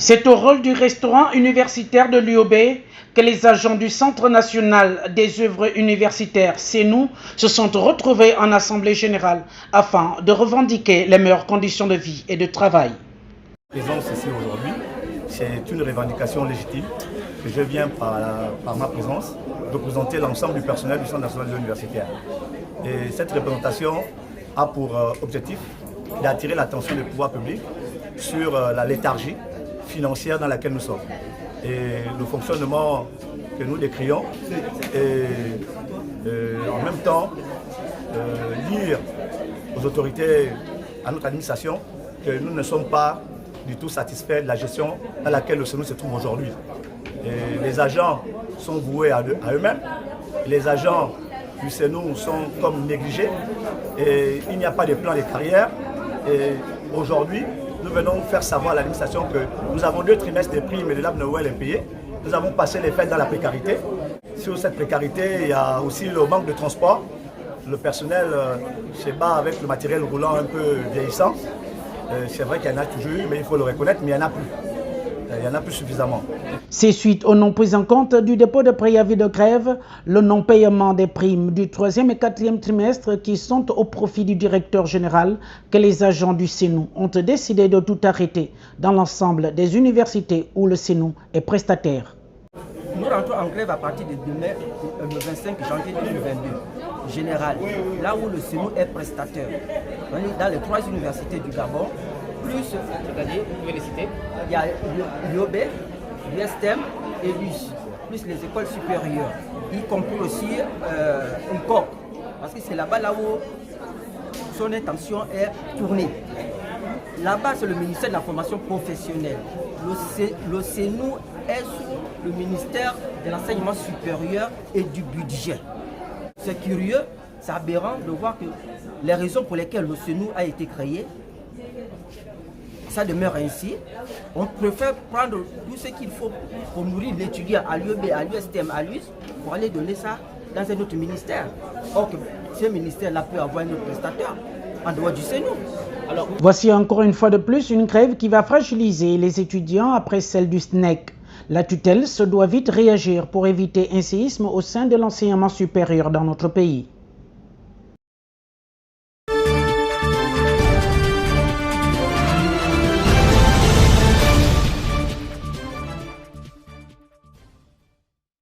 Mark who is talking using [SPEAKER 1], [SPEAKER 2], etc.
[SPEAKER 1] C'est au rôle du restaurant universitaire de l'UOB que les agents du Centre national des œuvres universitaires CNU se sont retrouvés en assemblée générale afin de revendiquer les meilleures conditions de vie et de travail.
[SPEAKER 2] La présence ici aujourd'hui, c'est une revendication légitime que je viens par ma présence représenter l'ensemble du personnel du Centre national des œuvres universitaires. Et cette représentation a pour objectif d'attirer l'attention du pouvoir public sur la léthargie financière dans laquelle nous sommes. Et le fonctionnement que nous décrions et en même temps dire aux autorités, à notre administration, que nous ne sommes pas du tout satisfaits de la gestion dans laquelle le CNU se trouve aujourd'hui. Les agents sont voués à eux-mêmes, les agents du CNU sont comme négligés et il n'y a pas de plan de carrière. Et aujourd'hui, nous venons faire savoir à l'administration que nous avons 2 trimestres de primes et de l'AB Noël impayés. Nous avons passé les fêtes dans la précarité. Sur cette précarité, il y a aussi le manque de transport. Le personnel se bat avec le matériel roulant un peu vieillissant. C'est vrai qu'il y en a toujours eu, mais il faut le reconnaître, mais il n'y en a plus. Il n'y en a plus suffisamment.
[SPEAKER 1] C'est suite au non pris en compte du dépôt de préavis de grève, le non-paiement des primes du 3e et 4e trimestre qui sont au profit du directeur général que les agents du CNU ont décidé de tout arrêter dans l'ensemble des universités où le CNU est prestataire.
[SPEAKER 3] Nous rentrons en grève à partir de demain, le 25 janvier 2022, général, là où le CNU est prestataire. Dans les 3 universités du Gabon, plus il y a l'UOB, l'USTM et l'US, plus les écoles supérieures, y compris aussi UNCOC, parce que c'est là-bas là où son intention est tournée. Là-bas, c'est le ministère de la formation professionnelle. Le CNU est sous le ministère de l'enseignement supérieur et du budget. C'est curieux, c'est aberrant de voir que les raisons pour lesquelles le CNU a été créé, ça demeure ainsi. On préfère prendre tout ce qu'il faut pour nourrir l'étudiant à l'UEB, à l'USTM, à l'US, pour aller donner ça dans un autre ministère. Or, ce ministère-là peut avoir un autre prestataire en dehors du CNU.
[SPEAKER 1] Voici encore une fois de plus une grève qui va fragiliser les étudiants après celle du SNEC. La tutelle se doit vite réagir pour éviter un séisme au sein de l'enseignement supérieur dans notre pays.